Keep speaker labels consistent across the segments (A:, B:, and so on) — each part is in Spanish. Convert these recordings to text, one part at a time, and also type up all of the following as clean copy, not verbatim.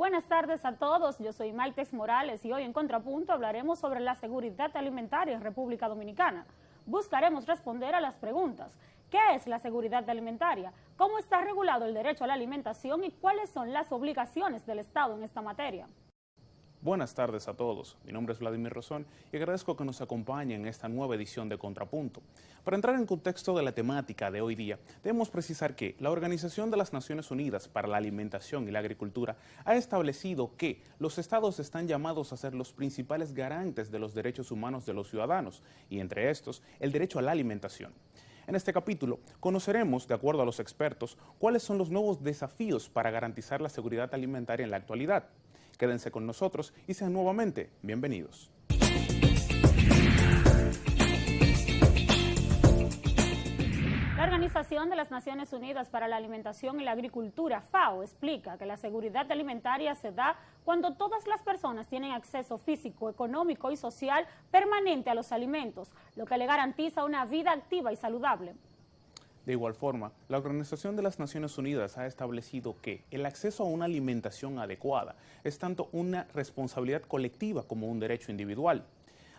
A: Buenas tardes a todos, yo soy Maitex Morales y hoy en Contrapunto hablaremos sobre la seguridad alimentaria en República Dominicana. Buscaremos responder a las preguntas: ¿qué es la seguridad alimentaria? ¿Cómo está regulado el derecho a la alimentación? ¿Y cuáles son las obligaciones del Estado en esta materia?
B: Buenas tardes a todos, mi nombre es Vladimir Rosón y agradezco que nos acompañen en esta nueva edición de Contrapunto. Para entrar en contexto de la temática de hoy día, debemos precisar que la Organización de las Naciones Unidas para la Alimentación y la Agricultura ha establecido que los estados están llamados a ser los principales garantes de los derechos humanos de los ciudadanos y entre estos, el derecho a la alimentación. En este capítulo conoceremos, de acuerdo a los expertos, cuáles son los nuevos desafíos para garantizar la seguridad alimentaria en la actualidad. Quédense con nosotros y sean nuevamente bienvenidos.
A: La Organización de las Naciones Unidas para la Alimentación y la Agricultura, FAO, explica que la seguridad alimentaria se da cuando todas las personas tienen acceso físico, económico y social permanente a los alimentos, lo que le garantiza una vida activa y saludable.
B: De igual forma, la Organización de las Naciones Unidas ha establecido que el acceso a una alimentación adecuada es tanto una responsabilidad colectiva como un derecho individual.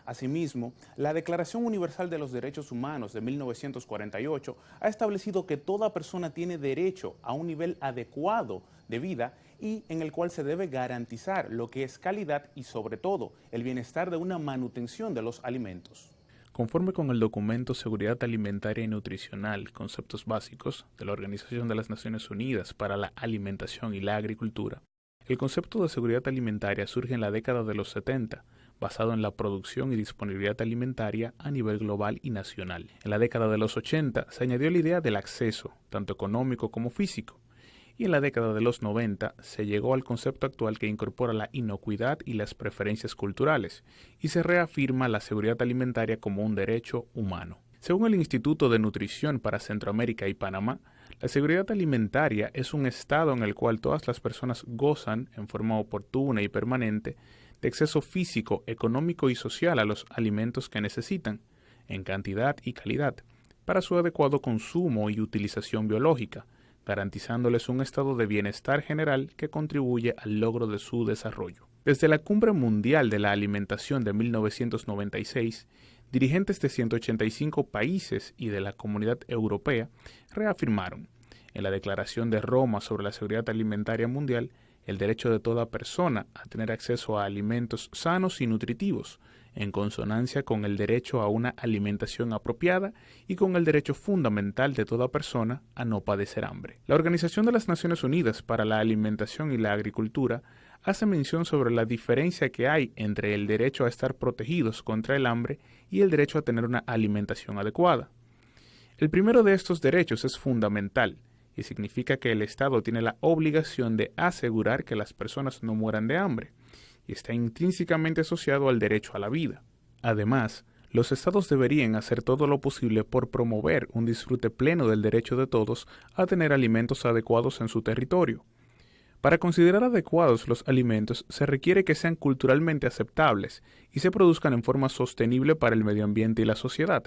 B: Asimismo, la Declaración Universal de los Derechos Humanos de 1948 ha establecido que toda persona tiene derecho a un nivel adecuado de vida y en el cual se debe garantizar lo que es calidad y, sobre todo, el bienestar de una manutención de los alimentos.
C: Conforme con el documento Seguridad Alimentaria y Nutricional, Conceptos Básicos de la Organización de las Naciones Unidas para la Alimentación y la Agricultura, el concepto de seguridad alimentaria surge en la década de los 70, basado en la producción y disponibilidad alimentaria a nivel global y nacional. En la década de los 80 se añadió la idea del acceso, tanto económico como físico, y en la década de los 90 se llegó al concepto actual que incorpora la inocuidad y las preferencias culturales, y se reafirma la seguridad alimentaria como un derecho humano. Según el Instituto de Nutrición para Centroamérica y Panamá, la seguridad alimentaria es un estado en el cual todas las personas gozan, en forma oportuna y permanente, de acceso físico, económico y social a los alimentos que necesitan, en cantidad y calidad, para su adecuado consumo y utilización biológica, garantizándoles un estado de bienestar general que contribuye al logro de su desarrollo. Desde la Cumbre Mundial de la Alimentación de 1996, dirigentes de 185 países y de la Comunidad Europea reafirmaron, en la Declaración de Roma sobre la Seguridad Alimentaria Mundial, el derecho de toda persona a tener acceso a alimentos sanos y nutritivos, en consonancia con el derecho a una alimentación apropiada y con el derecho fundamental de toda persona a no padecer hambre. La Organización de las Naciones Unidas para la Alimentación y la Agricultura hace mención sobre la diferencia que hay entre el derecho a estar protegidos contra el hambre y el derecho a tener una alimentación adecuada. El primero de estos derechos es fundamental y significa que el Estado tiene la obligación de asegurar que las personas no mueran de hambre, y está intrínsecamente asociado al derecho a la vida. Además, los estados deberían hacer todo lo posible por promover un disfrute pleno del derecho de todos a tener alimentos adecuados en su territorio. Para considerar adecuados los alimentos se requiere que sean culturalmente aceptables y se produzcan en forma sostenible para el medio ambiente y la sociedad.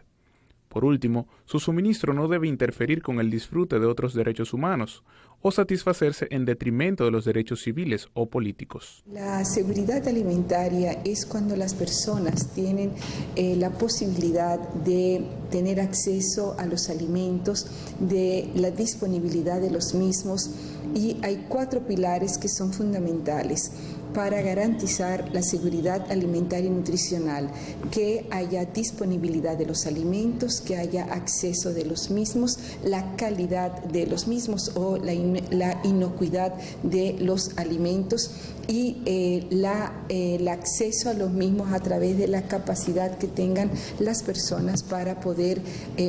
C: Por último, su suministro no debe interferir con el disfrute de otros derechos humanos o satisfacerse en detrimento de los derechos civiles o políticos.
D: La seguridad alimentaria es cuando las personas tienen la posibilidad de tener acceso a los alimentos, de la disponibilidad de los mismos, y hay 4 pilares que son fundamentales para garantizar la seguridad alimentaria y nutricional: que haya disponibilidad de los alimentos, que haya acceso de los mismos, la calidad de los mismos o la inocuidad de los alimentos y el acceso a los mismos a través de la capacidad que tengan las personas para poder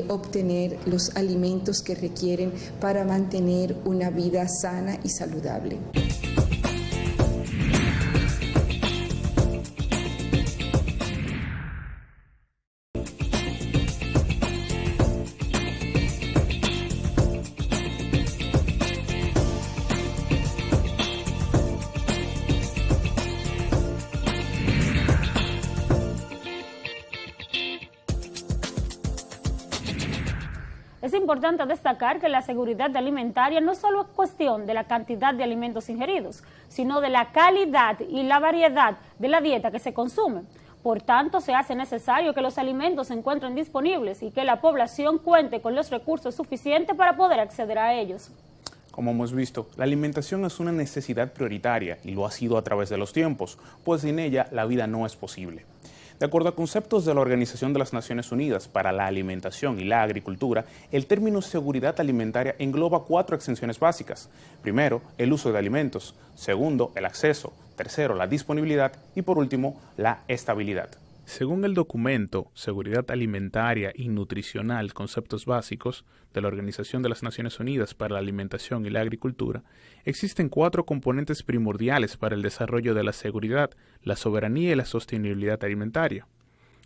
D: obtener los alimentos que requieren para mantener una vida sana y saludable.
A: Es importante destacar que la seguridad alimentaria no solo es cuestión de la cantidad de alimentos ingeridos, sino de la calidad y la variedad de la dieta que se consume. Por tanto, se hace necesario que los alimentos se encuentren disponibles y que la población cuente con los recursos suficientes para poder acceder a ellos.
B: Como hemos visto, la alimentación es una necesidad prioritaria y lo ha sido a través de los tiempos, pues sin ella la vida no es posible. De acuerdo a conceptos de la Organización de las Naciones Unidas para la Alimentación y la Agricultura, el término seguridad alimentaria engloba 4 exenciones básicas. Primero, el uso de alimentos. Segundo, el acceso. Tercero, la disponibilidad. Y por último, la estabilidad.
C: Según el documento Seguridad Alimentaria y Nutricional, Conceptos Básicos de la Organización de las Naciones Unidas para la Alimentación y la Agricultura, existen 4 componentes primordiales para el desarrollo de la seguridad, la soberanía y la sostenibilidad alimentaria.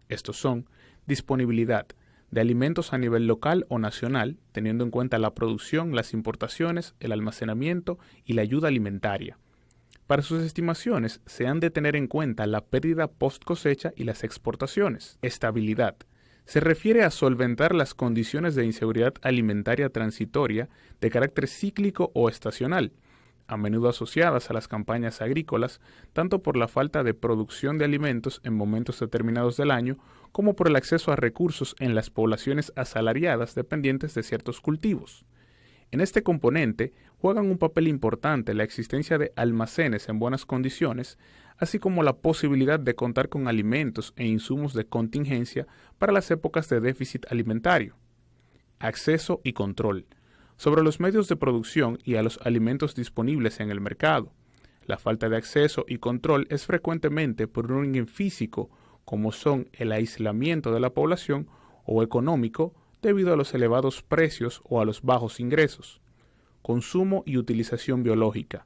C: Estos son disponibilidad de alimentos a nivel local o nacional, teniendo en cuenta la producción, las importaciones, el almacenamiento y la ayuda alimentaria. Para sus estimaciones se han de tener en cuenta la pérdida post cosecha y las exportaciones. Estabilidad. Se refiere a solventar las condiciones de inseguridad alimentaria transitoria de carácter cíclico o estacional, a menudo asociadas a las campañas agrícolas, tanto por la falta de producción de alimentos en momentos determinados del año, como por el acceso a recursos en las poblaciones asalariadas dependientes de ciertos cultivos. En este componente juegan un papel importante la existencia de almacenes en buenas condiciones, así como la posibilidad de contar con alimentos e insumos de contingencia para las épocas de déficit alimentario. Acceso y control sobre los medios de producción y a los alimentos disponibles en el mercado. La falta de acceso y control es frecuentemente por un orden físico, como son el aislamiento de la población, o económico, debido a los elevados precios o a los bajos ingresos. Consumo y utilización biológica.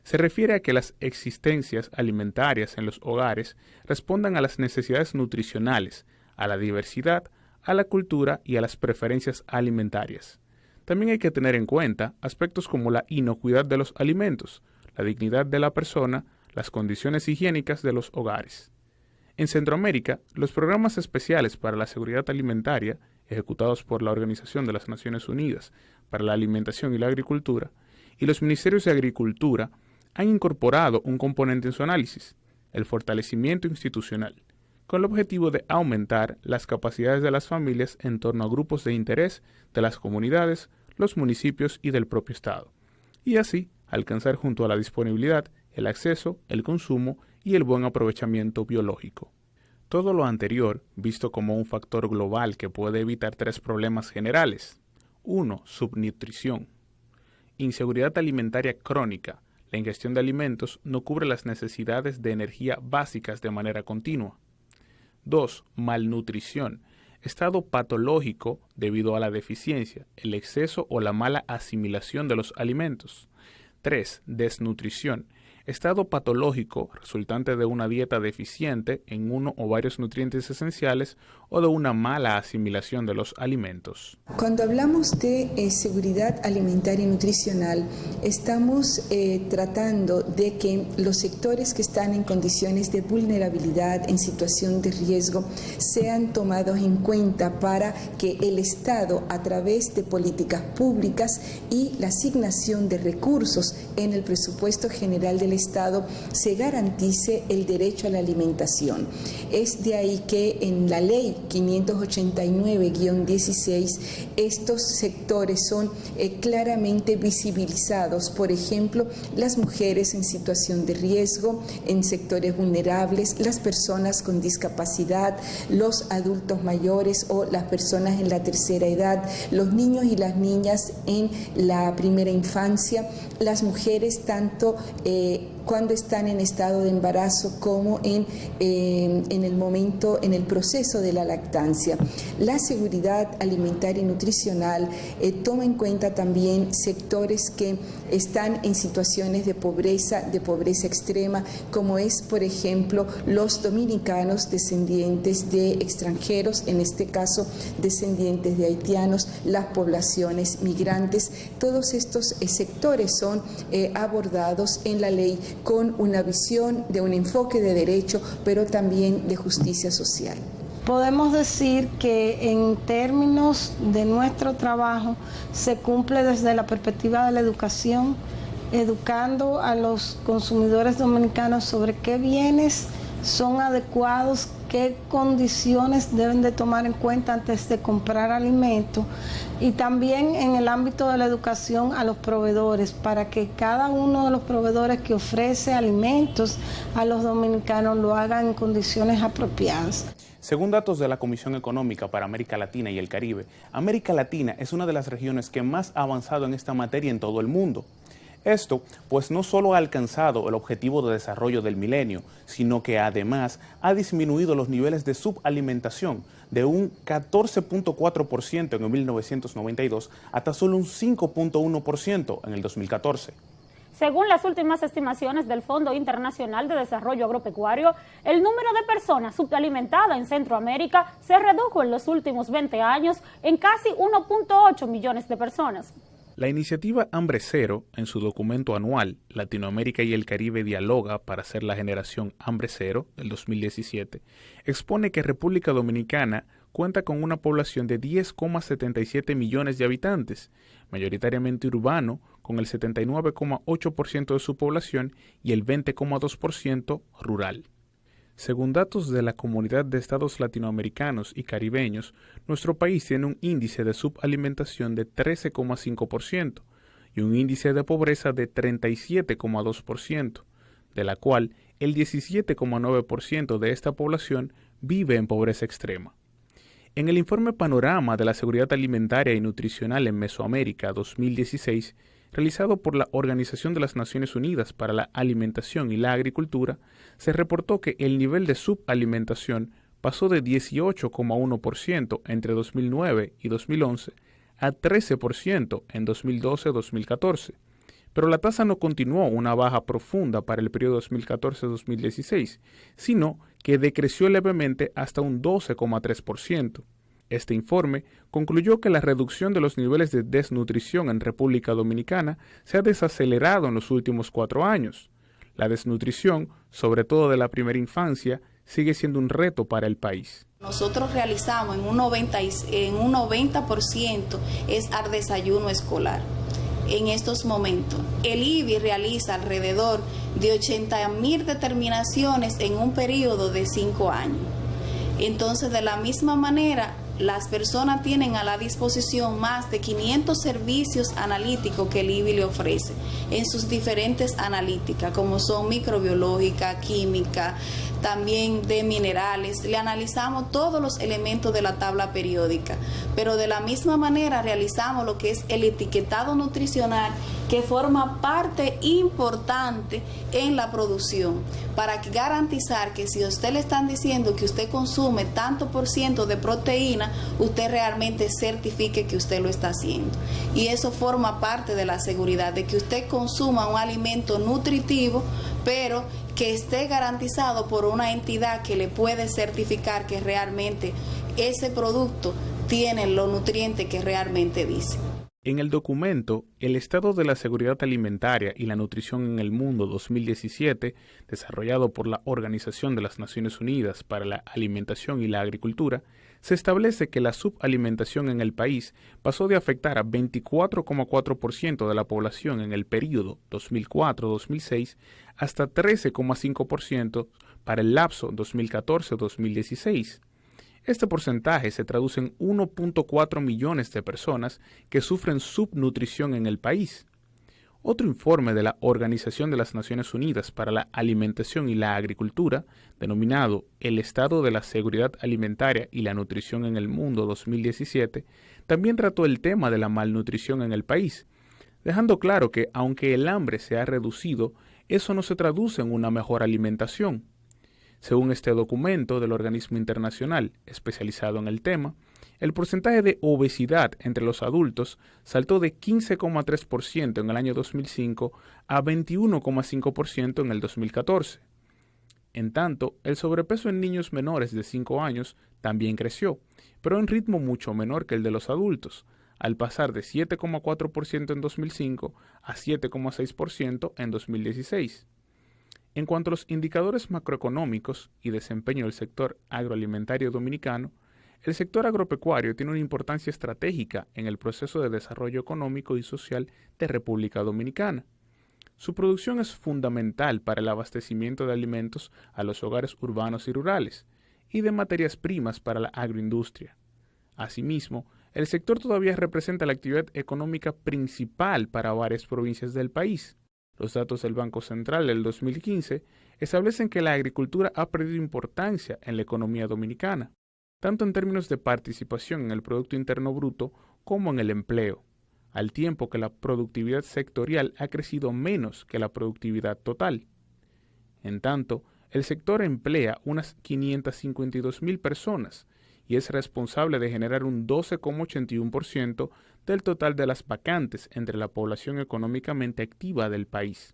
C: Se refiere a que las existencias alimentarias en los hogares respondan a las necesidades nutricionales, a la diversidad, a la cultura y a las preferencias alimentarias. También hay que tener en cuenta aspectos como la inocuidad de los alimentos, la dignidad de la persona, las condiciones higiénicas de los hogares. En Centroamérica, los programas especiales para la seguridad alimentaria, ejecutados por la Organización de las Naciones Unidas para la Alimentación y la Agricultura, y los Ministerios de Agricultura han incorporado un componente en su análisis, el fortalecimiento institucional, con el objetivo de aumentar las capacidades de las familias en torno a grupos de interés de las comunidades, los municipios y del propio Estado, y así alcanzar junto a la disponibilidad, el acceso, el consumo y el buen aprovechamiento biológico. Todo lo anterior visto como un factor global que puede evitar 3 problemas generales. 1. Subnutrición. Inseguridad alimentaria crónica. La ingestión de alimentos no cubre las necesidades de energía básicas de manera continua. 2. Malnutrición. Estado patológico debido a la deficiencia, el exceso o la mala asimilación de los alimentos. 3. Desnutrición. Estado patológico resultante de una dieta deficiente en uno o varios nutrientes esenciales o de una mala asimilación de los alimentos.
D: Cuando hablamos de seguridad alimentaria y nutricional, estamos tratando de que los sectores que están en condiciones de vulnerabilidad, en situación de riesgo, sean tomados en cuenta para que el Estado, a través de políticas públicas y la asignación de recursos en el presupuesto general del Estado, se garantice el derecho a la alimentación. Es de ahí que en la ley 589-16 estos sectores son claramente visibilizados. Por ejemplo, las mujeres en situación de riesgo, en sectores vulnerables, las personas con discapacidad, los adultos mayores o las personas en la tercera edad, los niños y las niñas en la primera infancia, las mujeres tanto cuando están en estado de embarazo como en el proceso de la lactancia. La seguridad alimentaria y nutricional toma en cuenta también sectores que están en situaciones de pobreza extrema, como es, por ejemplo, los dominicanos descendientes de extranjeros, en este caso descendientes de haitianos, las poblaciones migrantes. Todos estos sectores son abordados en la ley con una visión de un enfoque de derecho, pero también de justicia social.
E: podemos decir que en términos de nuestro trabajo se cumple desde la perspectiva de la educación, educando a los consumidores dominicanos sobre qué bienes son adecuados, qué condiciones deben de tomar en cuenta antes de comprar alimentos, y también en el ámbito de la educación a los proveedores, para que cada uno de los proveedores que ofrece alimentos a los dominicanos lo hagan en condiciones apropiadas.
B: Según datos de la Comisión Económica para América Latina y el Caribe, América Latina es una de las regiones que más ha avanzado en esta materia en todo el mundo. Esto, pues, no solo ha alcanzado el objetivo de desarrollo del milenio, sino que además ha disminuido los niveles de subalimentación de un 14.4% en el 1992 hasta solo un 5.1% en el 2014.
A: Según las últimas estimaciones del Fondo Internacional de Desarrollo Agropecuario, el número de personas subalimentadas en Centroamérica se redujo en los últimos 20 años en casi 1.8 millones de personas.
C: La iniciativa Hambre Cero, en su documento anual Latinoamérica y el Caribe dialoga para hacer la generación Hambre Cero del 2017, expone que República Dominicana cuenta con una población de 10,77 millones de habitantes, mayoritariamente urbano, con el 79,8% de su población y el 20,2% rural. Según datos de la Comunidad de Estados Latinoamericanos y Caribeños, nuestro país tiene un índice de subalimentación de 13,5% y un índice de pobreza de 37,2%, de la cual el 17,9% de esta población vive en pobreza extrema. En el informe Panorama de la Seguridad Alimentaria y Nutricional en Mesoamérica 2016, realizado por la Organización de las Naciones Unidas para la Alimentación y la Agricultura, se reportó que el nivel de subalimentación pasó de 18,1% entre 2009 y 2011 a 13% en 2012-2014, pero la tasa no continuó una baja profunda para el periodo 2014-2016, sino que decreció levemente hasta un 12,3%. Este informe concluyó que la reducción de los niveles de desnutrición en República Dominicana se ha desacelerado en los últimos 4 años. La desnutrición, sobre todo de la primera infancia, sigue siendo un reto para el país.
F: Nosotros realizamos en un 90% es al desayuno escolar. En estos momentos, el IBI realiza alrededor de 80.000 determinaciones en un periodo de 5 años. Entonces, de la misma manera, las personas tienen a la disposición más de 500 servicios analíticos que el IBI le ofrece en sus diferentes analíticas, como son microbiológica, química, también de minerales. Le analizamos todos los elementos de la tabla periódica, pero de la misma manera realizamos lo que es el etiquetado nutricional, que forma parte importante en la producción, para garantizar que si a usted le están diciendo que usted consume tanto por ciento de proteína, usted realmente certifique que usted lo está haciendo. Y eso forma parte de la seguridad, de que usted consuma un alimento nutritivo, pero que esté garantizado por una entidad que le puede certificar que realmente ese producto tiene los nutrientes que realmente dice.
C: En el documento El Estado de la Seguridad Alimentaria y la Nutrición en el Mundo 2017, desarrollado por la Organización de las Naciones Unidas para la Alimentación y la Agricultura, se establece que la subalimentación en el país pasó de afectar a 24,4% de la población en el período 2004-2006 hasta 13,5% para el lapso 2014-2016. Este porcentaje se traduce en 1.4 millones de personas que sufren subnutrición en el país. Otro informe de la Organización de las Naciones Unidas para la Alimentación y la Agricultura, denominado El Estado de la Seguridad Alimentaria y la Nutrición en el Mundo 2017, también trató el tema de la malnutrición en el país, dejando claro que, aunque el hambre se ha reducido, eso no se traduce en una mejor alimentación. Según este documento del organismo internacional especializado en el tema, el porcentaje de obesidad entre los adultos saltó de 15,3% en el año 2005 a 21,5% en el 2014. En tanto, el sobrepeso en niños menores de 5 años también creció, pero en ritmo mucho menor que el de los adultos, al pasar de 7,4% en 2005 a 7,6% en 2016. En cuanto a los indicadores macroeconómicos y desempeño del sector agroalimentario dominicano, el sector agropecuario tiene una importancia estratégica en el proceso de desarrollo económico y social de República Dominicana. Su producción es fundamental para el abastecimiento de alimentos a los hogares urbanos y rurales y de materias primas para la agroindustria. Asimismo, el sector todavía representa la actividad económica principal para varias provincias del país. Los datos del Banco Central del 2015 establecen que la agricultura ha perdido importancia en la economía dominicana, tanto en términos de participación en el Producto Interno Bruto como en el empleo, al tiempo que la productividad sectorial ha crecido menos que la productividad total. En tanto, el sector emplea unas 552.000 personas y es responsable de generar un 12,81% del total de las vacantes entre la población económicamente activa del país.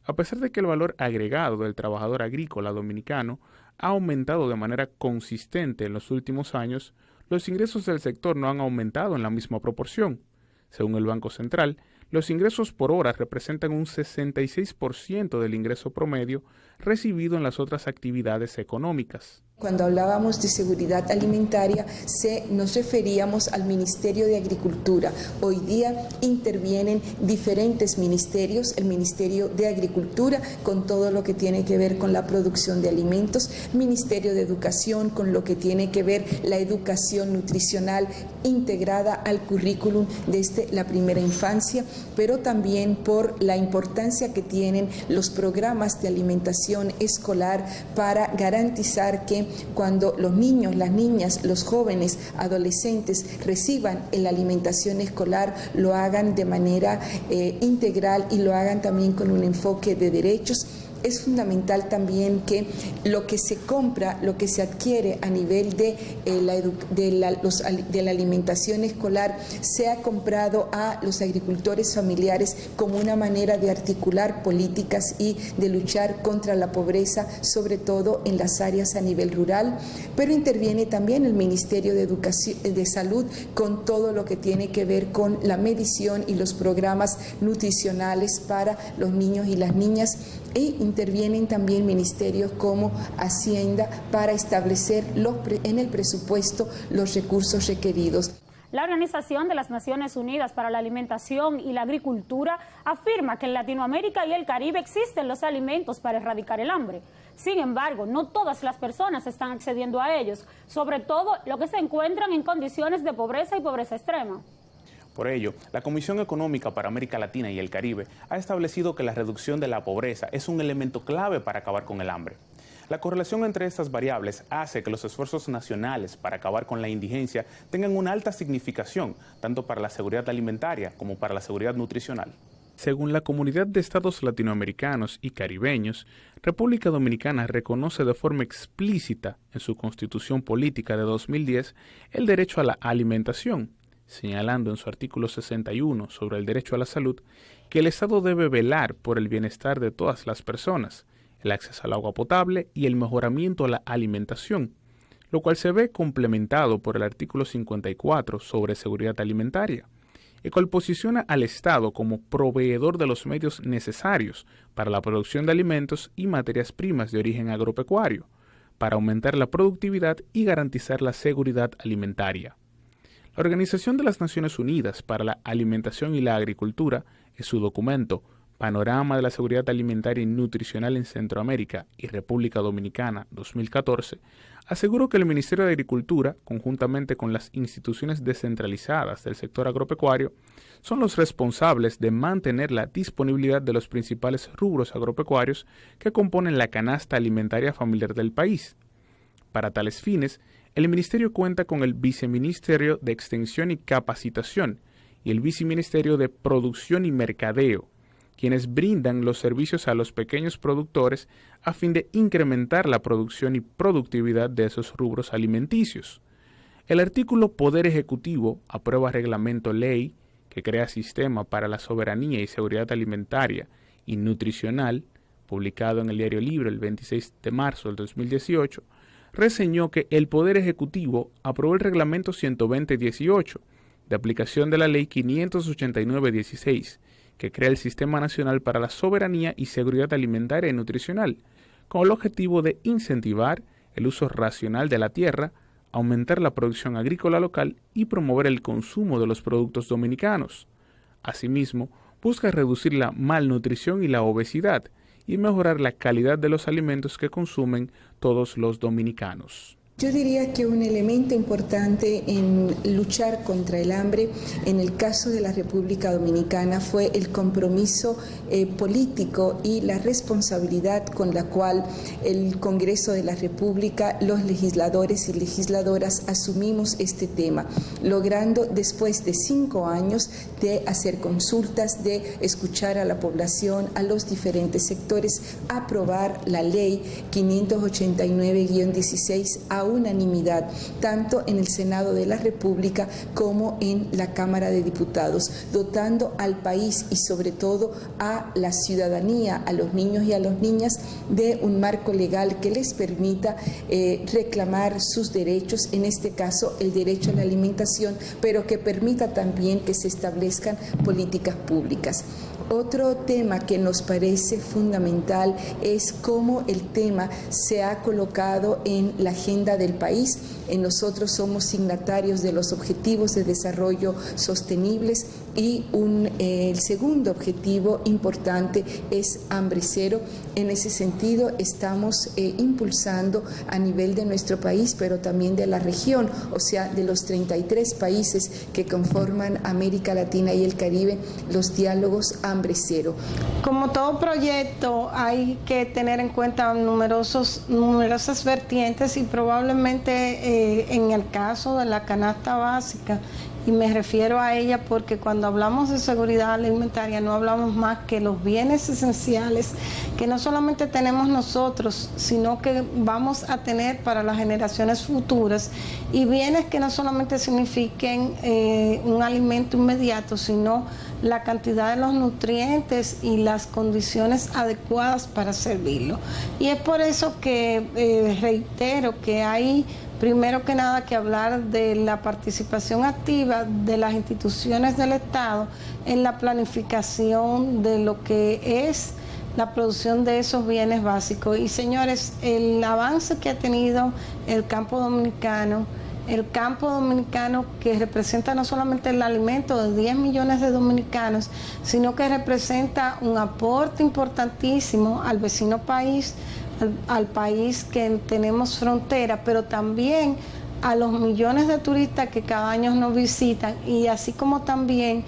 C: A pesar de que el valor agregado del trabajador agrícola dominicano ha aumentado de manera consistente en los últimos años, los ingresos del sector no han aumentado en la misma proporción. Según el Banco Central, los ingresos por hora representan un 66% del ingreso promedio recibido en las otras actividades económicas.
D: Cuando hablábamos de seguridad alimentaria, nos referíamos al Ministerio de Agricultura. Hoy día intervienen diferentes ministerios, el Ministerio de Agricultura con todo lo que tiene que ver con la producción de alimentos, Ministerio de Educación con lo que tiene que ver la educación nutricional integrada al currículum desde la primera infancia, pero también por la importancia que tienen los programas de alimentación escolar para garantizar que cuando los niños, las niñas, los jóvenes, adolescentes reciban la alimentación escolar, lo hagan de manera integral y lo hagan también con un enfoque de derechos. Es fundamental también que lo que se compra, lo que se adquiere a nivel de la alimentación escolar sea comprado a los agricultores familiares como una manera de articular políticas y de luchar contra la pobreza, sobre todo en las áreas a nivel rural, pero interviene también el Ministerio de Educación, de Salud con todo lo que tiene que ver con la medición y los programas nutricionales para los niños y las niñas. E intervienen también ministerios como Hacienda para establecer en el presupuesto los recursos requeridos.
A: La Organización de las Naciones Unidas para la Alimentación y la Agricultura afirma que en Latinoamérica y el Caribe existen los alimentos para erradicar el hambre. Sin embargo, no todas las personas están accediendo a ellos, sobre todo los que se encuentran en condiciones de pobreza y pobreza extrema.
B: Por ello, la Comisión Económica para América Latina y el Caribe ha establecido que la reducción de la pobreza es un elemento clave para acabar con el hambre. La correlación entre estas variables hace que los esfuerzos nacionales para acabar con la indigencia tengan una alta significación, tanto para la seguridad alimentaria como para la seguridad nutricional.
C: Según la Comunidad de Estados Latinoamericanos y Caribeños, República Dominicana reconoce de forma explícita en su Constitución Política de 2010 el derecho a la alimentación, señalando en su artículo 61 sobre el derecho a la salud que el Estado debe velar por el bienestar de todas las personas, el acceso al agua potable y el mejoramiento a la alimentación, lo cual se ve complementado por el artículo 54 sobre seguridad alimentaria, el cual posiciona al Estado como proveedor de los medios necesarios para la producción de alimentos y materias primas de origen agropecuario, para aumentar la productividad y garantizar la seguridad alimentaria. La Organización de las Naciones Unidas para la Alimentación y la Agricultura, en su documento Panorama de la Seguridad Alimentaria y Nutricional en Centroamérica y República Dominicana 2014, aseguró que el Ministerio de Agricultura, conjuntamente con las instituciones descentralizadas del sector agropecuario, son los responsables de mantener la disponibilidad de los principales rubros agropecuarios que componen la canasta alimentaria familiar del país. Para tales fines, el Ministerio cuenta con el Viceministerio de Extensión y Capacitación y el Viceministerio de Producción y Mercadeo, quienes brindan los servicios a los pequeños productores a fin de incrementar la producción y productividad de esos rubros alimenticios. El artículo Poder Ejecutivo aprueba reglamento ley que crea sistema para la soberanía y seguridad alimentaria y nutricional, publicado en el Diario Libre el 26 de marzo del 2018, reseñó que el Poder Ejecutivo aprobó el Reglamento 120-18, de aplicación de la Ley 589-16, que crea el Sistema Nacional para la Soberanía y Seguridad Alimentaria y Nutricional, con el objetivo de incentivar el uso racional de la tierra, aumentar la producción agrícola local y promover el consumo de los productos dominicanos. Asimismo, busca reducir la malnutrición y la obesidad y mejorar la calidad de los alimentos que consumen todos los dominicanos.
D: Yo diría que un elemento importante en luchar contra el hambre en el caso de la República Dominicana fue el compromiso político y la responsabilidad con la cual el Congreso de la República, los legisladores y legisladoras asumimos este tema, logrando después de 5 años de hacer consultas, de escuchar a la población, a los diferentes sectores, aprobar la ley 589-16 a unanimidad, tanto en el Senado de la República como en la Cámara de Diputados, dotando al país y sobre todo a la ciudadanía, a los niños y a las niñas, de un marco legal que les permita reclamar sus derechos, en este caso el derecho a la alimentación, pero que permita también que se establezcan políticas públicas. Otro tema que nos parece fundamental es cómo el tema se ha colocado en la agenda del país. Nosotros somos signatarios de los Objetivos de Desarrollo Sostenibles y el segundo objetivo importante es hambre cero. En ese sentido estamos impulsando a nivel de nuestro país, pero también de la región, o sea, de los 33 países que conforman América Latina y el Caribe, los diálogos hambre cero.
E: Como todo proyecto hay que tener en cuenta numerosas vertientes y probablemente en el caso de la canasta básica, y me refiero a ella porque cuando hablamos de seguridad alimentaria no hablamos más que los bienes esenciales que no solamente tenemos nosotros, sino que vamos a tener para las generaciones futuras, y bienes que no solamente signifiquen un alimento inmediato, sino la cantidad de los nutrientes y las condiciones adecuadas para servirlo. Y es por eso que reitero que hay primero que nada que hablar de la participación activa de las instituciones del Estado en la planificación de lo que es la producción de esos bienes básicos. Y señores, el avance que ha tenido el campo dominicano que representa no solamente el alimento de 10 millones de dominicanos, sino que representa un aporte importantísimo al vecino país, al país que tenemos frontera, pero también a los millones de turistas que cada año nos visitan, y así como también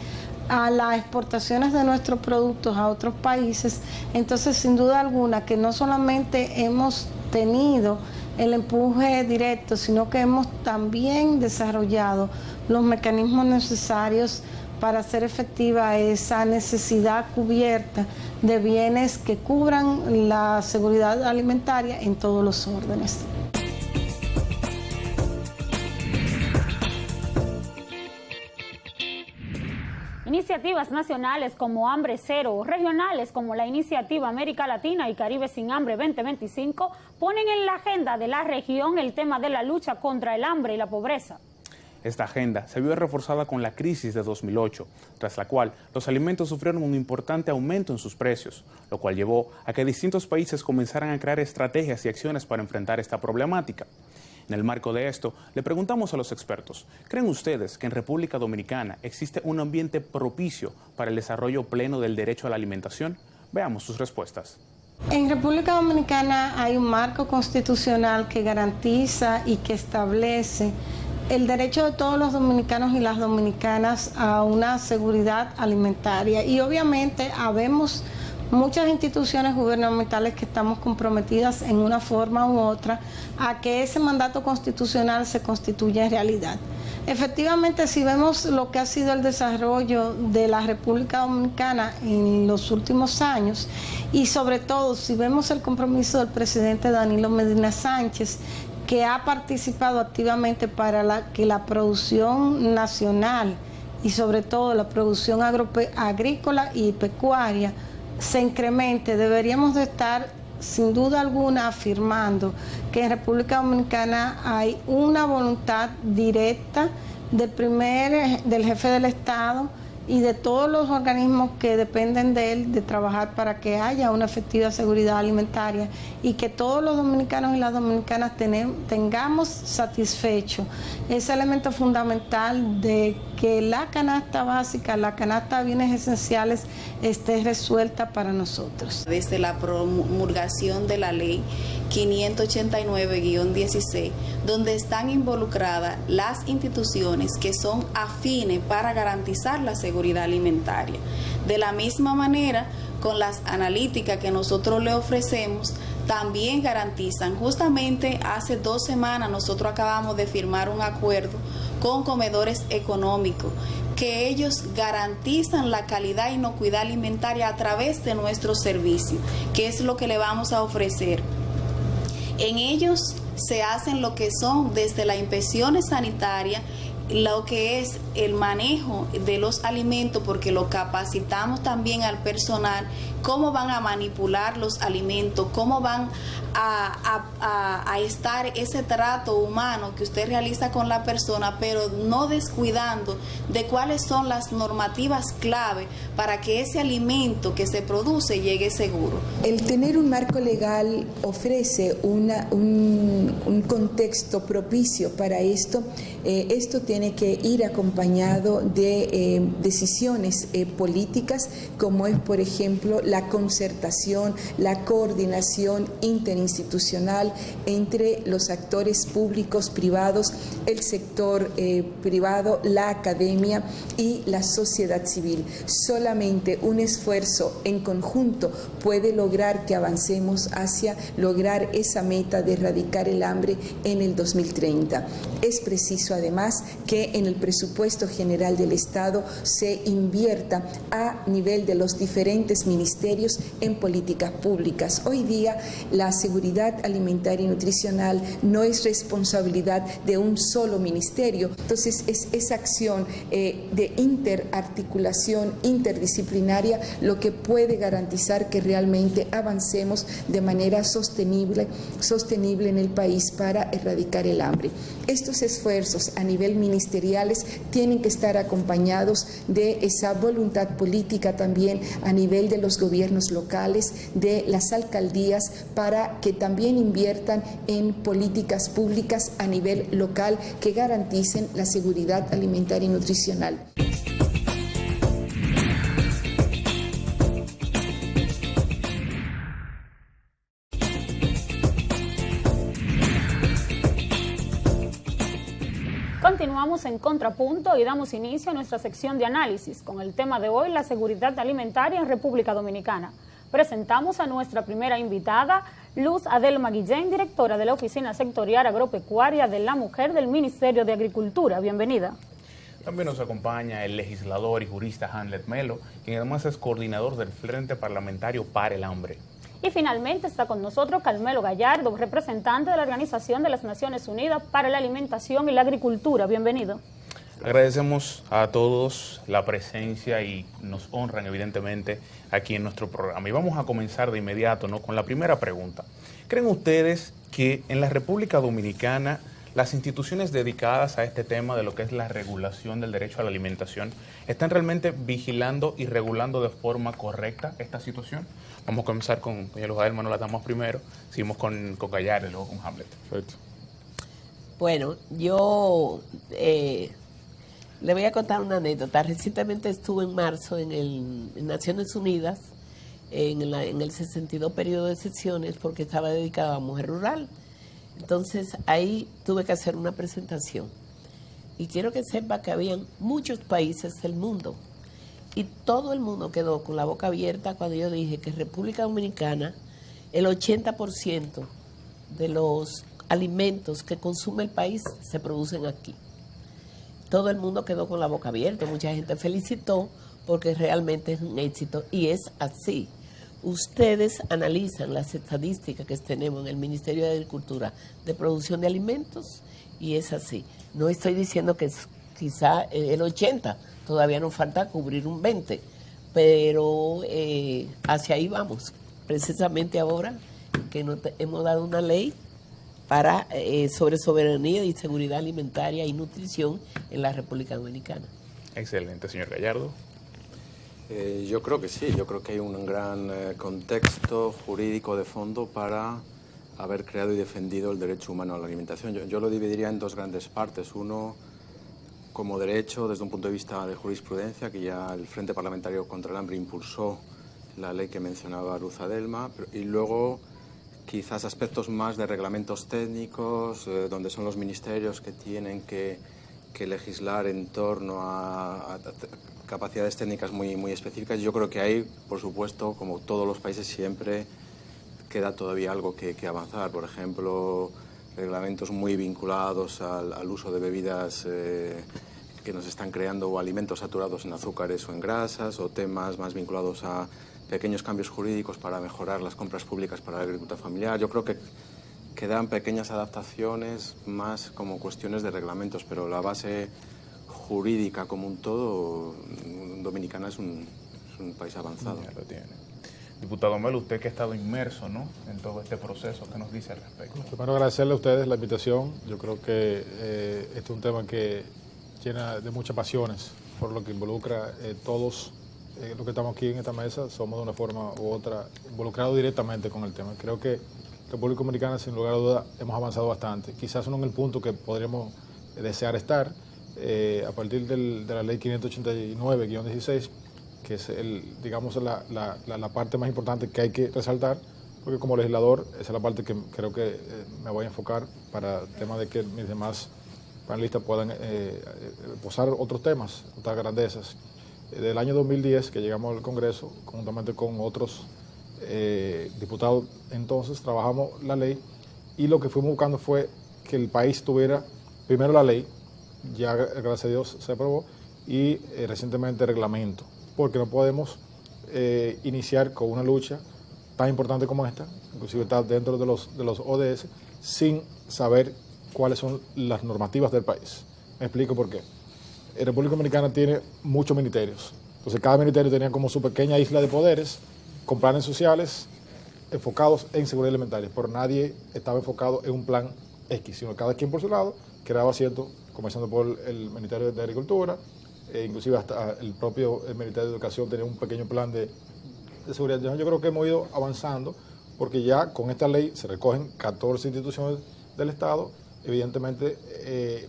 E: a las exportaciones de nuestros productos a otros países. Entonces, sin duda alguna, que no solamente hemos tenido el empuje directo, sino que hemos también desarrollado los mecanismos necesarios para hacer efectiva esa necesidad cubierta de bienes que cubran la seguridad alimentaria en todos los órdenes.
A: Iniciativas nacionales como Hambre Cero o regionales como la Iniciativa América Latina y Caribe Sin Hambre 2025 ponen en la agenda de la región el tema de la lucha contra el hambre y la pobreza.
B: Esta agenda se vio reforzada con la crisis de 2008, tras la cual los alimentos sufrieron un importante aumento en sus precios, lo cual llevó a que distintos países comenzaran a crear estrategias y acciones para enfrentar esta problemática. En el marco de esto, le preguntamos a los expertos, ¿creen ustedes que en República Dominicana existe un ambiente propicio para el desarrollo pleno del derecho a la alimentación? Veamos sus respuestas.
E: En República Dominicana hay un marco constitucional que garantiza y que establece el derecho de todos los dominicanos y las dominicanas a una seguridad alimentaria, y obviamente habemos muchas instituciones gubernamentales que estamos comprometidas en una forma u otra a que ese mandato constitucional se constituya en realidad. Efectivamente, si vemos lo que ha sido el desarrollo de la República Dominicana en los últimos años, y sobre todo si vemos el compromiso del presidente Danilo Medina Sánchez, que ha participado activamente para que la producción nacional y sobre todo la producción agrícola y pecuaria se incremente, deberíamos de estar sin duda alguna afirmando que en República Dominicana hay una voluntad directa del jefe del Estado y de todos los organismos que dependen de él, de trabajar para que haya una efectiva seguridad alimentaria y que todos los dominicanos y las dominicanas tengamos satisfecho ese elemento fundamental de que la canasta básica, la canasta de bienes esenciales esté resuelta para nosotros.
F: Desde la promulgación de la ley 589-16, donde están involucradas las instituciones que son afines para garantizar la seguridad alimentaria. De la misma manera, con las analíticas que nosotros le ofrecemos, también garantizan. Justamente hace 2 semanas nosotros acabamos de firmar un acuerdo con comedores económicos, que ellos garantizan la calidad e inocuidad alimentaria a través de nuestro servicio, que es lo que le vamos a ofrecer. En ellos se hacen lo que son desde las inspecciones sanitarias, lo que es el manejo de los alimentos, porque lo capacitamos también al personal, cómo van a manipular los alimentos, cómo van a estar ese trato humano que usted realiza con la persona, pero no descuidando de cuáles son las normativas clave para que ese alimento que se produce llegue seguro.
D: El tener un marco legal ofrece un contexto propicio para esto. Esto tiene que ir acompañado de decisiones políticas, como es, por ejemplo, la concertación, la coordinación interinstitucional entre los actores públicos, privados, el sector privado, la academia y la sociedad civil. Solamente un esfuerzo en conjunto puede lograr que avancemos hacia lograr esa meta de erradicar el hambre en el 2030. Es preciso además que en el presupuesto general del Estado se invierta a nivel de los diferentes ministerios en políticas públicas. Hoy día la seguridad alimentaria y nutricional no es responsabilidad de un solo ministerio, entonces es esa acción de interarticulación interdisciplinaria lo que puede garantizar que realmente avancemos de manera sostenible en el país para erradicar el hambre. Estos esfuerzos a nivel ministeriales tienen que estar acompañados de esa voluntad política también a nivel de los gobiernos locales, de las alcaldías, para que también inviertan en políticas públicas a nivel local que garanticen la seguridad alimentaria y nutricional.
A: Continuamos en Contrapunto y damos inicio a nuestra sección de análisis con el tema de hoy, la seguridad alimentaria en República Dominicana. Presentamos a nuestra primera invitada, Luz Adelma Guillén, directora de la Oficina Sectorial Agropecuaria de la Mujer del Ministerio de Agricultura. Bienvenida.
B: También nos acompaña el legislador y jurista Hamlet Melo, quien además es coordinador del Frente Parlamentario para el Hambre.
A: Y finalmente está con nosotros Carmelo Gallardo, representante de la Organización de las Naciones Unidas para la Alimentación y la Agricultura. Bienvenido.
B: Agradecemos a todos la presencia y nos honran evidentemente aquí en nuestro programa. Y vamos a comenzar de inmediato, ¿no?, con la primera pregunta. ¿Creen ustedes que en la República Dominicana las instituciones dedicadas a este tema de lo que es la regulación del derecho a la alimentación están realmente vigilando y regulando de forma correcta esta situación? Vamos a comenzar con doña Luz Adelma, no la damos primero, seguimos con Gallardo y luego con Hamlet. Perfecto.
G: Bueno, yo le voy a contar una anécdota. Recientemente estuve en marzo en Naciones Unidas, en el 62 periodo de sesiones, porque estaba dedicado a mujer rural. Entonces ahí tuve que hacer una presentación. Y quiero que sepa que habían muchos países del mundo. Y todo el mundo quedó con la boca abierta cuando yo dije que en República Dominicana el 80% de los alimentos que consume el país se producen aquí. Todo el mundo quedó con la boca abierta, mucha gente felicitó porque realmente es un éxito y es así. Ustedes analizan las estadísticas que tenemos en el Ministerio de Agricultura de producción de alimentos y es así. No estoy diciendo que es quizá el 80%, todavía nos falta cubrir un 20%, pero hacia ahí vamos. Precisamente ahora que hemos dado una ley para sobre soberanía y seguridad alimentaria y nutrición en la República Dominicana.
B: Excelente, señor Gallardo.
H: Yo creo que sí, yo creo que hay un gran contexto jurídico de fondo para haber creado y defendido el derecho humano a la alimentación. Yo lo dividiría en dos grandes partes. Uno, como derecho, desde un punto de vista de jurisprudencia, que ya el Frente Parlamentario contra el Hambre impulsó la ley que mencionaba Luz Adelma, y luego quizás aspectos más de reglamentos técnicos, donde son los ministerios que tienen que legislar en torno a capacidades técnicas muy específicas. Yo creo que ahí, por supuesto, como todos los países, siempre queda todavía algo que avanzar. Por ejemplo, reglamentos muy vinculados al uso de bebidas que nos están creando, o alimentos saturados en azúcares o en grasas, o temas más vinculados a pequeños cambios jurídicos para mejorar las compras públicas para la agricultura familiar. Yo creo que quedan pequeñas adaptaciones más como cuestiones de reglamentos, pero la base jurídica como un todo, Dominicana es un país avanzado.
B: Ya lo tiene. Diputado Melo, usted que ha estado inmerso, ¿no?, en todo este proceso, ¿qué nos dice al respecto?
I: Primero agradecerle a ustedes la invitación. Yo creo que este es un tema que llena de muchas pasiones, por lo que involucra todos los que estamos aquí en esta mesa, somos de una forma u otra involucrados directamente con el tema. Creo que República Dominicana, sin lugar a duda, hemos avanzado bastante. Quizás no en el punto que podríamos desear estar, a partir de la ley 589-16, que es digamos la parte más importante que hay que resaltar, porque como legislador esa es la parte que creo que me voy a enfocar para el tema de que mis demás panelistas puedan posar otros temas, otras grandezas. Del año 2010 que llegamos al Congreso, conjuntamente con otros diputados, entonces trabajamos la ley y lo que fuimos buscando fue que el país tuviera primero la ley, ya gracias a Dios se aprobó, y recientemente el reglamento, porque no podemos iniciar con una lucha tan importante como esta, inclusive está dentro de los ODS, sin saber cuáles son las normativas del país. Me explico por qué. La República Dominicana tiene muchos ministerios, entonces cada ministerio tenía como su pequeña isla de poderes, con planes sociales enfocados en seguridad alimentaria, pero nadie estaba enfocado en un plan X, sino cada quien por su lado creaba asiento, comenzando por el Ministerio de Agricultura, inclusive hasta el propio Ministerio de Educación tenía un pequeño plan de seguridad. Yo creo que hemos ido avanzando, porque ya con esta ley se recogen 14 instituciones del Estado. Evidentemente,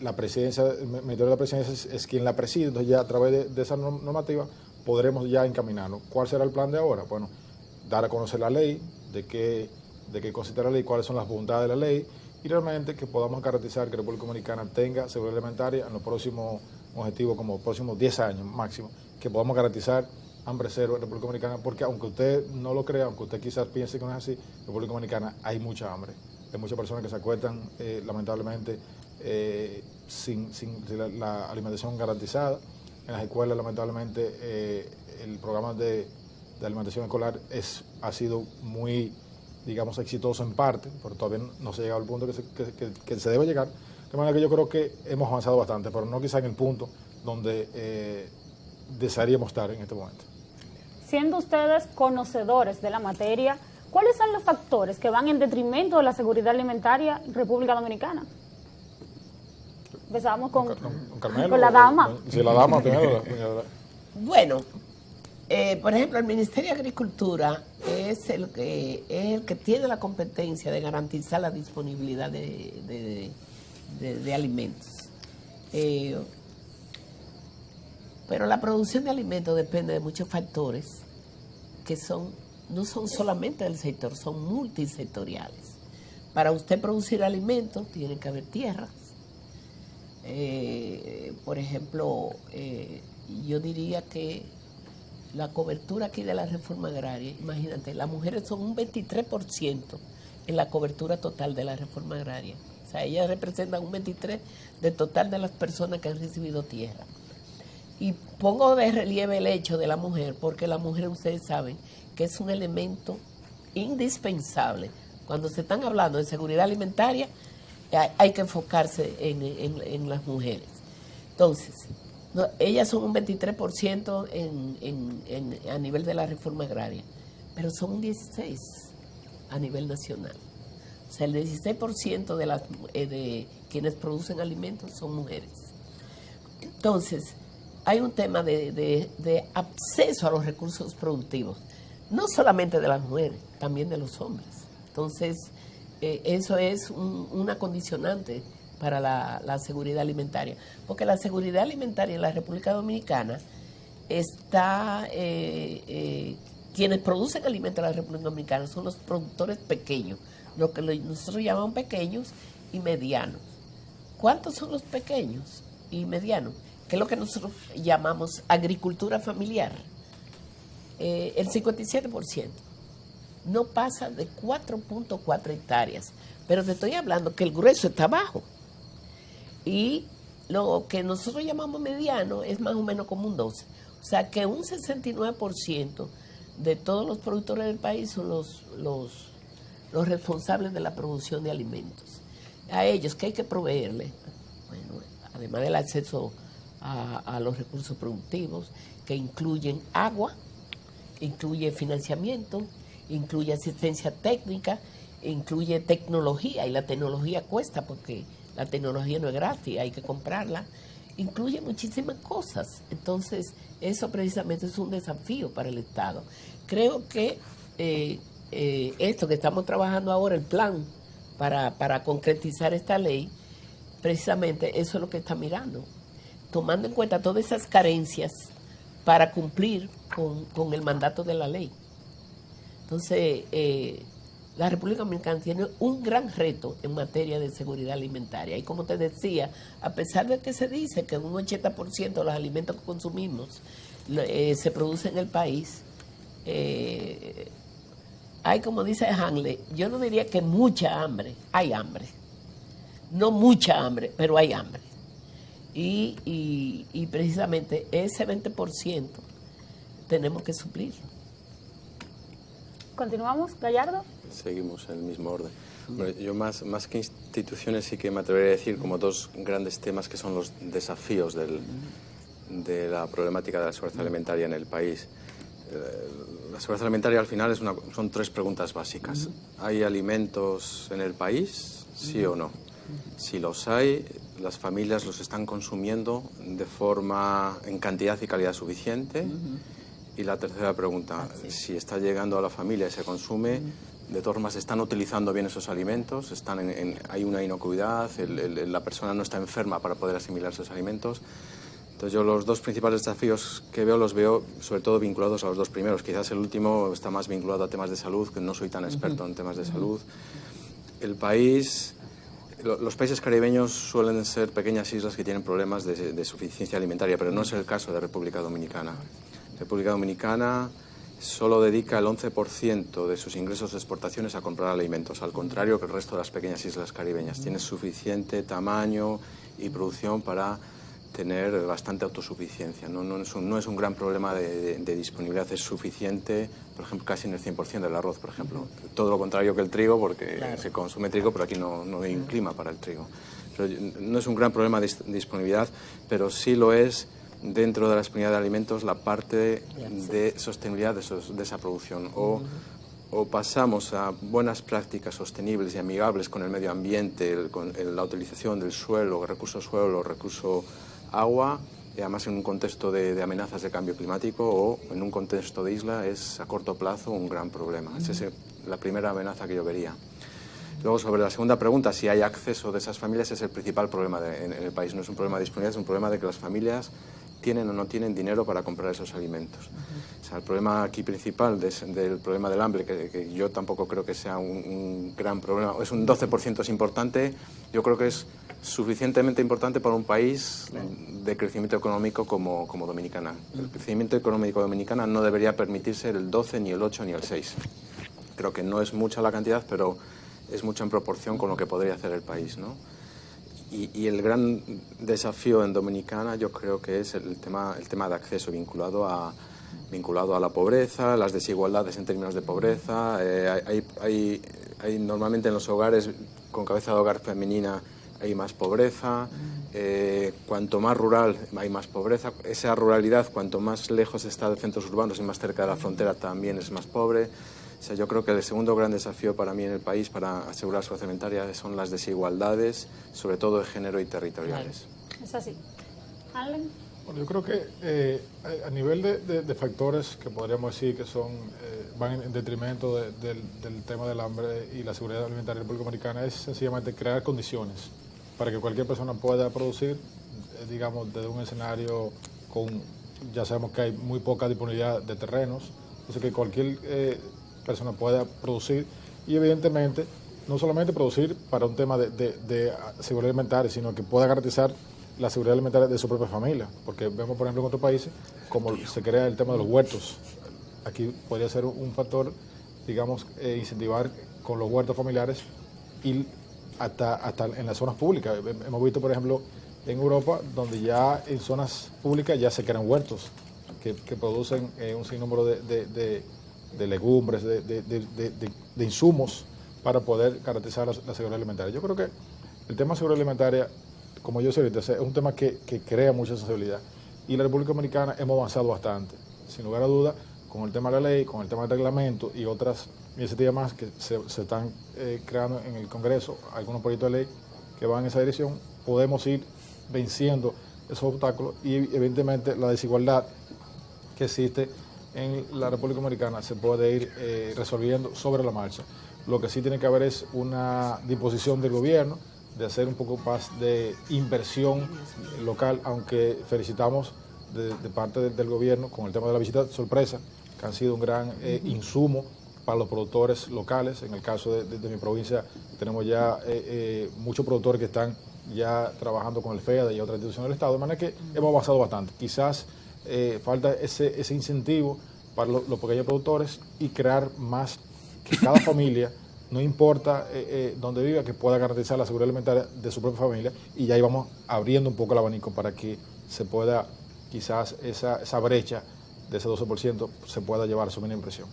I: la presidencia, el Ministerio de la Presidencia es quien la preside, entonces ya a través de esa normativa podremos ya encaminarnos. ¿Cuál será el plan de ahora? Bueno, dar a conocer la ley, de qué consiste la ley, cuáles son las voluntades de la ley, y realmente que podamos garantizar que la República Dominicana tenga seguridad alimentaria en los próximos objetivos, como los próximos 10 años máximo, que podamos garantizar hambre cero en la República Dominicana, porque aunque usted no lo crea, aunque usted quizás piense que no es así, en la República Dominicana hay mucha hambre. Hay muchas personas que se acuestan, lamentablemente, sin la alimentación garantizada. En las escuelas, lamentablemente, el programa de alimentación escolar ha sido muy, digamos, exitoso en parte, pero todavía no se ha llegado al punto que se debe llegar. De manera que yo creo que hemos avanzado bastante, pero no quizá en el punto donde desearíamos estar en este momento.
A: Siendo ustedes conocedores de la materia, ¿cuáles son los factores que van en detrimento de la seguridad alimentaria en República Dominicana? Empezamos con
I: Carmelo,
A: con la dama.
I: Sí, la dama primero.
G: Bueno, por ejemplo, el Ministerio de Agricultura es el que tiene la competencia de garantizar la disponibilidad de alimentos. Pero la producción de alimentos depende de muchos factores que no son solamente del sector, son multisectoriales. Para usted producir alimentos tiene que haber tierras. Por ejemplo, yo diría que la cobertura aquí de la reforma agraria, imagínate, las mujeres son un 23% en la cobertura total de la reforma agraria. O sea, ellas representan un 23% del total de las personas que han recibido tierra. Y pongo de relieve el hecho de la mujer, porque la mujer, ustedes saben, que es un elemento indispensable. Cuando se están hablando de seguridad alimentaria, hay que enfocarse en las mujeres. Entonces, ellas son un 23% a nivel de la reforma agraria, pero son un 16% a nivel nacional. O sea, el 16% de quienes producen alimentos son mujeres. Entonces, hay un tema de acceso a los recursos productivos, no solamente de las mujeres, también de los hombres. Entonces, eso es una condicionante para la seguridad alimentaria, porque la seguridad alimentaria en la República Dominicana está, quienes producen alimentos en la República Dominicana son los productores pequeños, lo que nosotros llamamos pequeños y medianos. ¿Cuántos son los pequeños y medianos? Que es lo que nosotros llamamos agricultura familiar. El 57%. No pasa de 4.4 hectáreas. Pero te estoy hablando que el grueso está abajo. Y lo que nosotros llamamos mediano es más o menos como un 12%. O sea que un 69% de todos los productores del país son los responsables de la producción de alimentos. A ellos, ¿qué hay que proveerles? Bueno, además del acceso a los recursos productivos, que incluyen agua, incluye financiamiento, incluye asistencia técnica, incluye tecnología, y la tecnología cuesta porque la tecnología no es gratis, hay que comprarla, incluye muchísimas cosas. Entonces, eso precisamente es un desafío para el Estado. Creo que esto que estamos trabajando ahora, el plan para concretizar esta ley, precisamente eso es lo que está mirando, tomando en cuenta todas esas carencias para cumplir con el mandato de la ley. Entonces, la República Dominicana tiene un gran reto en materia de seguridad alimentaria. Y como te decía, a pesar de que se dice que un 80% de los alimentos que consumimos se producen en el país, hay, como dice Hanley, yo no diría que mucha hambre, hay hambre. No mucha hambre, pero hay hambre. Y precisamente ese 20% tenemos que suplirlo.
A: Continuamos, Gallardo.
H: Seguimos en el mismo orden. Bueno, yo más que instituciones sí que me atrevería a decir como dos grandes temas que son los desafíos de la problemática de la seguridad alimentaria en el país. La seguridad alimentaria al final son tres preguntas básicas. ¿Hay alimentos en el país? ¿Sí o no? Si los hay, las familias los están consumiendo en cantidad y calidad suficiente. Y la tercera pregunta, si está llegando a la familia y se consume, de todas formas, ¿están utilizando bien esos alimentos? ¿Hay una inocuidad? ¿La persona no está enferma para poder asimilar esos alimentos? Entonces yo los dos principales desafíos que veo, los veo sobre todo vinculados a los dos primeros. Quizás el último está más vinculado a temas de salud, que no soy tan experto en temas de salud. Los países caribeños suelen ser pequeñas islas que tienen problemas de suficiencia alimentaria, pero no es el caso de República Dominicana. República Dominicana solo dedica el 11% de sus ingresos de exportaciones a comprar alimentos, al contrario que el resto de las pequeñas islas caribeñas. Tiene suficiente tamaño y producción para tener bastante autosuficiencia. No es un gran problema de disponibilidad, es suficiente, por ejemplo, casi en el 100% del arroz, por ejemplo. Todo lo contrario que el trigo, porque se consume trigo, pero aquí no hay un clima para el trigo. Pero no es un gran problema de disponibilidad, pero sí lo es dentro de la disponibilidad de alimentos la parte de sostenibilidad de esa producción. O pasamos a buenas prácticas sostenibles y amigables con el medio ambiente, con la utilización del suelo, recursos suelo, recursos agua, y además en un contexto de amenazas de cambio climático, o en un contexto de isla es a corto plazo un gran problema. Esa es la primera amenaza que yo vería. Luego, sobre la segunda pregunta, si hay acceso de esas familias, es el principal problema en el país. No es un problema de disponibilidad, es un problema de que las familias tienen o no tienen dinero para comprar esos alimentos. O sea, el problema aquí principal del problema del hambre, que yo tampoco creo que sea un gran problema, es un 12% es importante, yo creo que es suficientemente importante para un país de crecimiento económico como Dominicana. El crecimiento económico de Dominicana no debería permitirse el 12, ni el 8, ni el 6. Creo que no es mucha la cantidad, pero es mucho en proporción con lo que podría hacer el país, ¿no? Y el gran desafío en Dominicana yo creo que es el tema de acceso vinculado a la pobreza, las desigualdades en términos de pobreza. Hay normalmente en los hogares con cabeza de hogar femenina hay más pobreza. Cuanto más rural hay más pobreza. Esa ruralidad, cuanto más lejos está de centros urbanos y más cerca de la frontera, también es más pobre. O sea, yo creo que el segundo gran desafío para mí en el país para asegurar su alimentaria son las desigualdades, sobre todo de género y territoriales.
A: Es así. ¿Allen?
I: Bueno, yo creo que a nivel de factores que podríamos decir que son van en detrimento del tema del hambre y la seguridad alimentaria en la República Dominicana es sencillamente crear condiciones para que cualquier persona pueda producir, digamos, desde un escenario ya sabemos que hay muy poca disponibilidad de terrenos, entonces que cualquier persona pueda producir y evidentemente no solamente producir para un tema de seguridad alimentaria, sino que pueda garantizar la seguridad alimentaria de su propia familia, porque vemos por ejemplo en otros países como se crea el tema de los huertos. Aquí podría ser un factor, digamos, incentivar con los huertos familiares y hasta en las zonas públicas. Hemos visto por ejemplo en Europa donde ya en zonas públicas ya se crean huertos que producen un sinnúmero de legumbres, de insumos para poder garantizar la seguridad alimentaria. Yo creo que el tema de seguridad alimentaria, como yo sé ahorita, es un tema que crea mucha sensibilidad y la República Dominicana hemos avanzado bastante, sin lugar a duda, con el tema de la ley, con el tema del reglamento y otras iniciativas más que se están creando en el Congreso, algunos proyectos de ley que van en esa dirección, podemos ir venciendo esos obstáculos y evidentemente la desigualdad que existe en la República Dominicana se puede ir resolviendo sobre la marcha. Lo que sí tiene que haber es una disposición del gobierno de hacer un poco más de inversión local, aunque felicitamos de parte del gobierno con el tema de la visita sorpresa, que han sido un gran insumo para los productores locales. En el caso de mi provincia tenemos ya muchos productores que están ya trabajando con el FEDA y otras instituciones del Estado, de manera que hemos avanzado bastante. Quizás falta ese incentivo para los pequeños productores y crear más que cada familia, no importa dónde viva, que pueda garantizar la seguridad alimentaria de su propia familia, y ya íbamos abriendo un poco el abanico para que se pueda, quizás esa brecha de ese 12% se pueda llevar a su mínima impresión.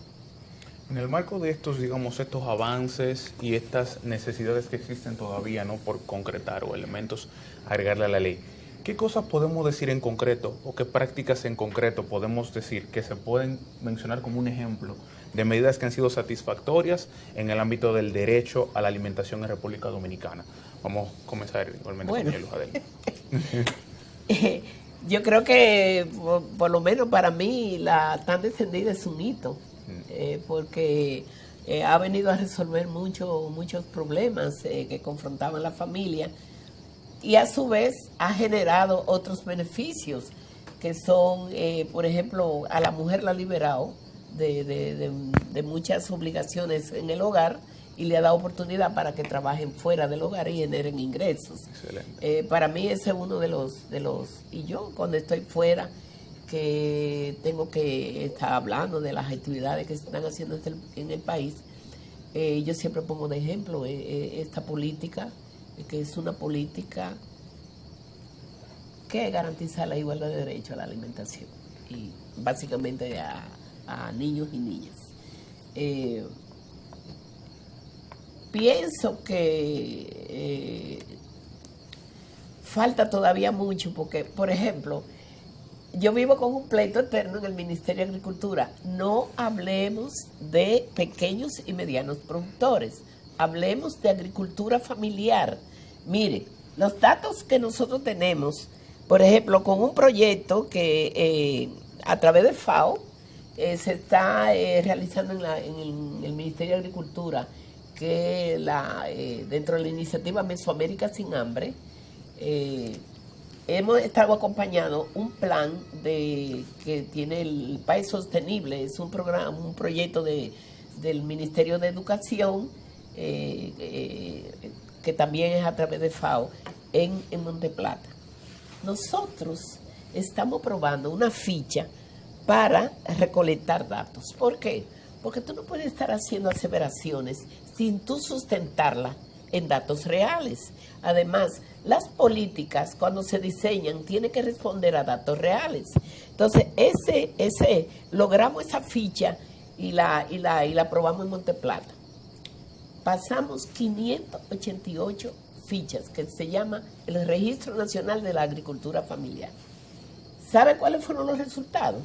B: En el marco de estos, digamos, estos avances y estas necesidades que existen todavía, ¿no?, por concretar o elementos a agregarle a la ley, ¿qué cosas podemos decir en concreto o qué prácticas en concreto podemos decir que se pueden mencionar como un ejemplo de medidas que han sido satisfactorias en el ámbito del derecho a la alimentación en República Dominicana? Vamos a comenzar igualmente con Luz Adel.
G: Yo creo que, por lo menos para mí, la tan defendida es un hito, porque ha venido a resolver muchos problemas que confrontaban la familia y a su vez ha generado otros beneficios que son, por ejemplo, a la mujer la ha liberado de muchas obligaciones en el hogar y le ha dado oportunidad para que trabajen fuera del hogar y generen ingresos. Excelente. Para mí ese es uno de los, y yo cuando estoy fuera, que tengo que estar hablando de las actividades que se están haciendo en el país, yo siempre pongo de ejemplo esta política, que es una política que garantiza la igualdad de derecho a la alimentación y básicamente a niños y niñas. Pienso que falta todavía mucho porque, por ejemplo, yo vivo con un pleito eterno en el Ministerio de Agricultura. No hablemos de pequeños y medianos productores, hablemos de agricultura familiar. Miren, los datos que nosotros tenemos, por ejemplo, con un proyecto que a través de FAO se está realizando en el Ministerio de Agricultura, que dentro de la iniciativa Mesoamérica sin Hambre, hemos estado acompañando un plan que tiene el País Sostenible, es un programa, un proyecto del Ministerio de Educación, que también es a través de FAO, en Monte Plata. Nosotros estamos probando una ficha para recolectar datos. ¿Por qué? Porque tú no puedes estar haciendo aseveraciones sin tú sustentarla en datos reales. Además, las políticas cuando se diseñan tienen que responder a datos reales. Entonces, logramos esa ficha y la probamos en Monte Plata. Pasamos 588 fichas, que se llama el Registro Nacional de la Agricultura Familiar. ¿Sabe cuáles fueron los resultados?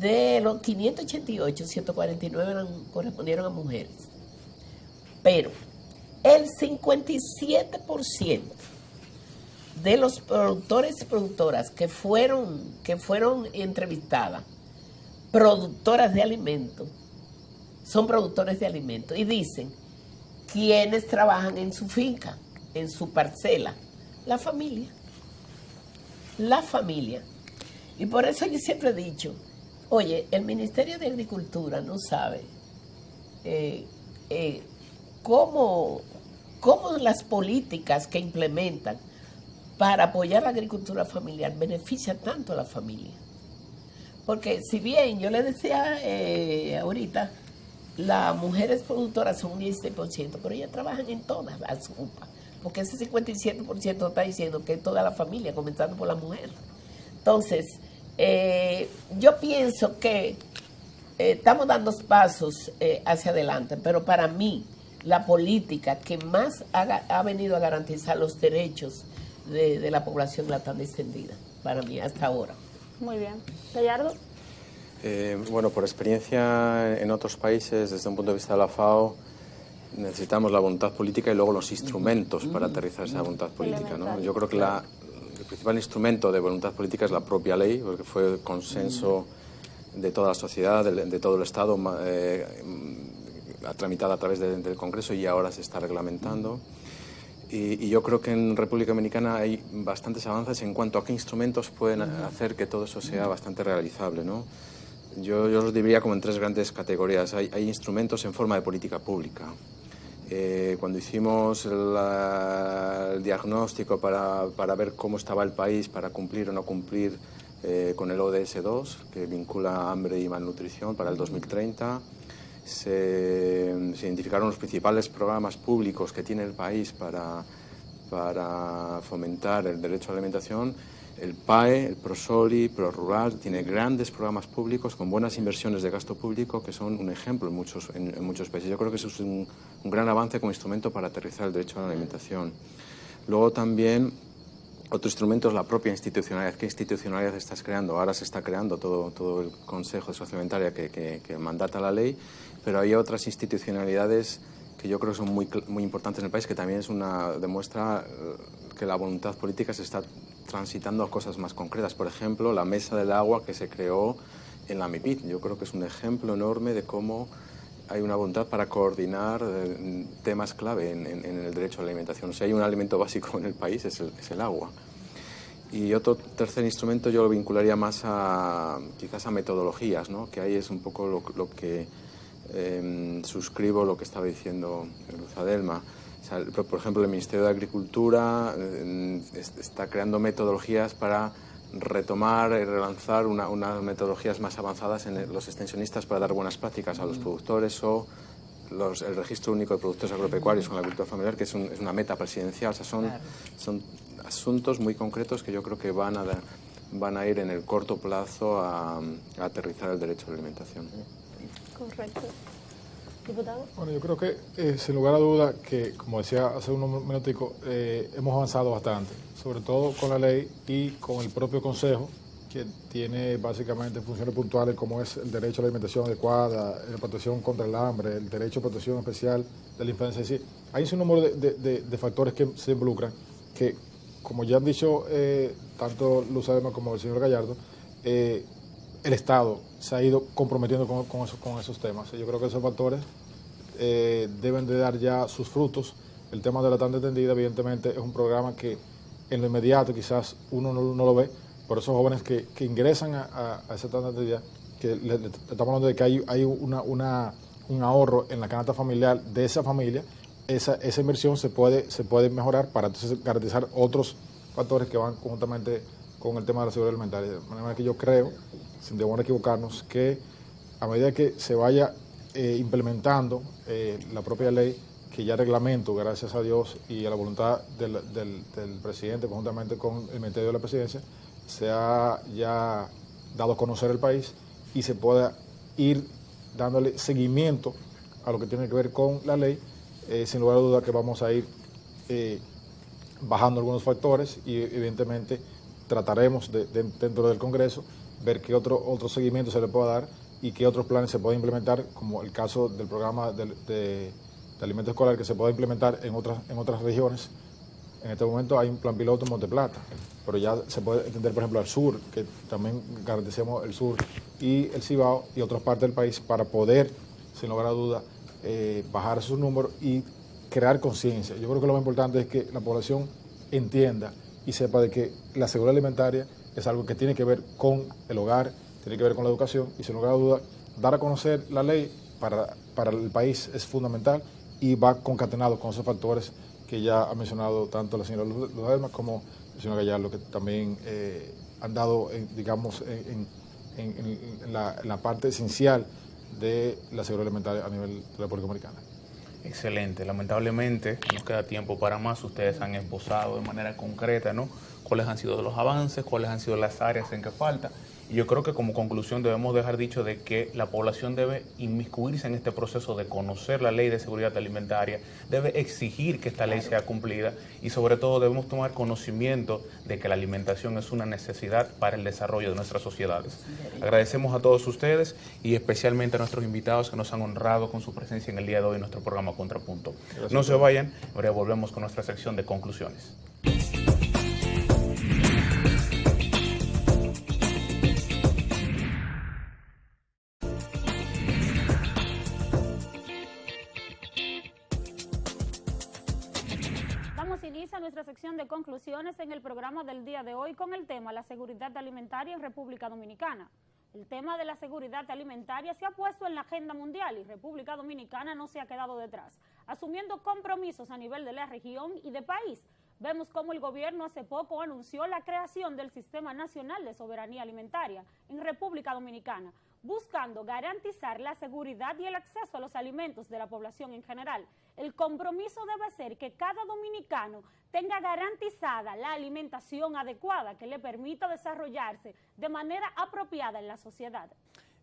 G: De los 588, 149 correspondieron a mujeres. Pero el 57% de los productores y productoras que fueron entrevistadas, productoras de alimentos, son productores de alimentos, y dicen quiénes trabajan en su finca, en su parcela, la familia. La familia. Y por eso yo siempre he dicho, oye, el Ministerio de Agricultura no sabe cómo las políticas que implementan para apoyar la agricultura familiar beneficia tanto a la familia. Porque si bien yo le decía ahorita, las mujeres productoras son un 16%, pero ellas trabajan en todas las UPA, porque ese 57% está diciendo que es toda la familia, comenzando por la mujer. Entonces, yo pienso que estamos dando pasos hacia adelante, pero para mí, la política que más ha venido a garantizar los derechos de la población la tan extendida, para mí, hasta ahora.
A: Muy bien. Gallardo.
H: Bueno, por experiencia en otros países, desde un punto de vista de la FAO, necesitamos la voluntad política y luego los instrumentos para aterrizar esa voluntad política, ¿no? Yo creo que el principal instrumento de voluntad política es la propia ley, porque fue consenso de toda la sociedad, de todo el Estado, tramitada a través del Congreso y ahora se está reglamentando. Y yo creo que en República Dominicana hay bastantes avances en cuanto a qué instrumentos pueden hacer que todo eso sea bastante realizable, ¿no? Yo los dividiría como en tres grandes categorías. Hay instrumentos en forma de política pública. Cuando hicimos el diagnóstico para ver cómo estaba el país, para cumplir o no cumplir con el ODS 2, que vincula hambre y malnutrición para el 2030, se identificaron los principales programas públicos que tiene el país para fomentar el derecho a la alimentación. El PAE, el ProSoli, ProRural, tiene grandes programas públicos con buenas inversiones de gasto público que son un ejemplo en muchos países. Yo creo que eso es un gran avance como instrumento para aterrizar el derecho a la alimentación. Luego también otro instrumento es la propia institucionalidad. ¿Qué institucionalidad estás creando? Ahora se está creando todo el Consejo de Seguridad Alimentaria que mandata la ley, pero hay otras institucionalidades que yo creo que son muy importantes en el país, que también demuestra que la voluntad política se está transitando a cosas más concretas. Por ejemplo, la Mesa del Agua que se creó en la MIPID. Yo creo que es un ejemplo enorme de cómo hay una voluntad para coordinar temas clave en el derecho a la alimentación. O sea, hay un alimento básico en el país, es el agua. Y otro tercer instrumento yo lo vincularía más quizás a metodologías, ¿no? Que ahí es un poco lo que suscribo lo que estaba diciendo Luz Adelma. O sea, por ejemplo, el Ministerio de Agricultura está creando metodologías para retomar y relanzar unas metodologías más avanzadas en los extensionistas para dar buenas prácticas a los productores, o el Registro Único de Productores Agropecuarios con la agricultura familiar, que es una meta presidencial. O sea, son asuntos muy concretos que yo creo que van a ir en el corto plazo a aterrizar el derecho a la alimentación.
A: Correcto. Diputado.
I: Bueno, yo creo que sin lugar a duda que, como decía hace unos minuticos, hemos avanzado bastante, sobre todo con la ley y con el propio Consejo, que tiene básicamente funciones puntuales como es el derecho a la alimentación adecuada, la protección contra el hambre, el derecho a protección especial de la infancia. Es decir, hay un número de factores que se involucran que, como ya han dicho tanto Luz Adelma como el señor Gallardo, el Estado se ha ido comprometiendo con esos temas. Yo creo que esos factores deben de dar ya sus frutos. El tema de la tanda extendida, evidentemente, es un programa que en lo inmediato quizás uno no lo ve, por esos jóvenes que ingresan a esa tanda extendida, que estamos hablando de que hay un ahorro en la canasta familiar de esa familia. Esa inversión se puede mejorar para entonces garantizar otros factores que van conjuntamente con el tema de la seguridad alimentaria. De manera que yo creo, sin deber equivocarnos, que a medida que se vaya implementando la propia ley, que ya reglamento, gracias a Dios y a la voluntad del presidente, conjuntamente con el Ministerio de la Presidencia, se ha ya dado a conocer el país y se pueda ir dándole seguimiento a lo que tiene que ver con la ley, sin lugar a duda que vamos a ir bajando algunos factores y evidentemente trataremos dentro del Congreso ver qué otro seguimiento se le pueda dar y qué otros planes se pueden implementar, como el caso del programa de alimento escolar, que se pueda implementar en otras regiones En este momento hay un plan piloto en Monteplata, pero ya se puede entender, por ejemplo, al sur, que también garanticemos el sur y el Cibao y otras partes del país para poder, sin lugar a duda, bajar sus números y crear conciencia. Yo creo que lo más importante es que la población entienda y sepa de que la seguridad alimentaria es algo que tiene que ver con el hogar, tiene que ver con la educación y, sin lugar a duda, dar a conocer la ley para el país es fundamental y va concatenado con esos factores que ya ha mencionado tanto la señora Luzalma como el señor Gallardo, que también han dado, digamos, en la parte esencial de la seguridad alimentaria a nivel de la República Dominicana.
B: Excelente. Lamentablemente no queda tiempo para más. Ustedes han esbozado de manera concreta, ¿no?, cuáles han sido los avances, cuáles han sido las áreas en que falta. Y yo creo que como conclusión debemos dejar dicho de que la población debe inmiscuirse en este proceso de conocer la ley de seguridad alimentaria, debe exigir que esta ley sea cumplida y sobre todo debemos tomar conocimiento de que la alimentación es una necesidad para el desarrollo de nuestras sociedades. Agradecemos a todos ustedes y especialmente a nuestros invitados que nos han honrado con su presencia en el día de hoy en nuestro programa Contrapunto. Gracias. No se vayan, ahora volvemos con nuestra sección de conclusiones.
A: Inicia nuestra sección de conclusiones en el programa del día de hoy con el tema la seguridad alimentaria en República Dominicana. El tema de la seguridad alimentaria se ha puesto en la agenda mundial y República Dominicana no se ha quedado detrás, asumiendo compromisos a nivel de la región y de país. Vemos cómo el gobierno hace poco anunció la creación del Sistema Nacional de Soberanía Alimentaria en República Dominicana, buscando garantizar la seguridad y el acceso a los alimentos de la población en general. El compromiso debe ser que cada dominicano tenga garantizada la alimentación adecuada que le permita desarrollarse de manera apropiada en la sociedad.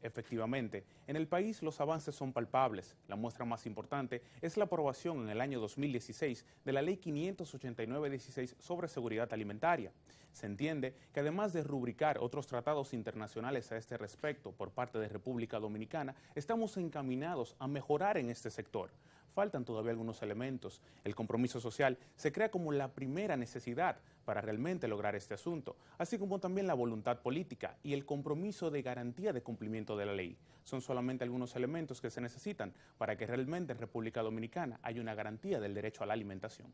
B: Efectivamente, en el país los avances son palpables. La muestra más importante es la aprobación en el año 2016 de la Ley 589/16 sobre seguridad alimentaria. Se entiende que además de rubricar otros tratados internacionales a este respecto por parte de República Dominicana, estamos encaminados a mejorar en este sector. Faltan todavía algunos elementos. El compromiso social se crea como la primera necesidad para realmente lograr este asunto, así como también la voluntad política y el compromiso de garantía de cumplimiento de la ley. Son solamente algunos elementos que se necesitan para que realmente en República Dominicana haya una garantía del derecho a la alimentación.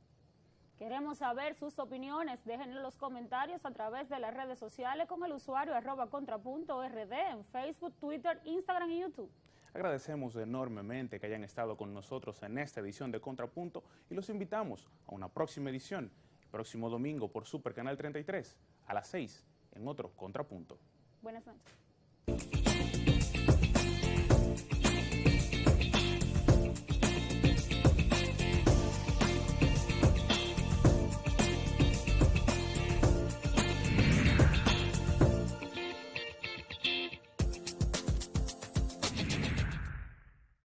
A: Queremos saber sus opiniones, déjenlo en los comentarios a través de las redes sociales con el usuario @contrapunto.rd en Facebook, Twitter, Instagram y YouTube.
B: Agradecemos enormemente que hayan estado con nosotros en esta edición de Contrapunto y los invitamos a una próxima edición, el próximo domingo por Super Canal 33, a las 6, en otro Contrapunto.
A: Buenas noches.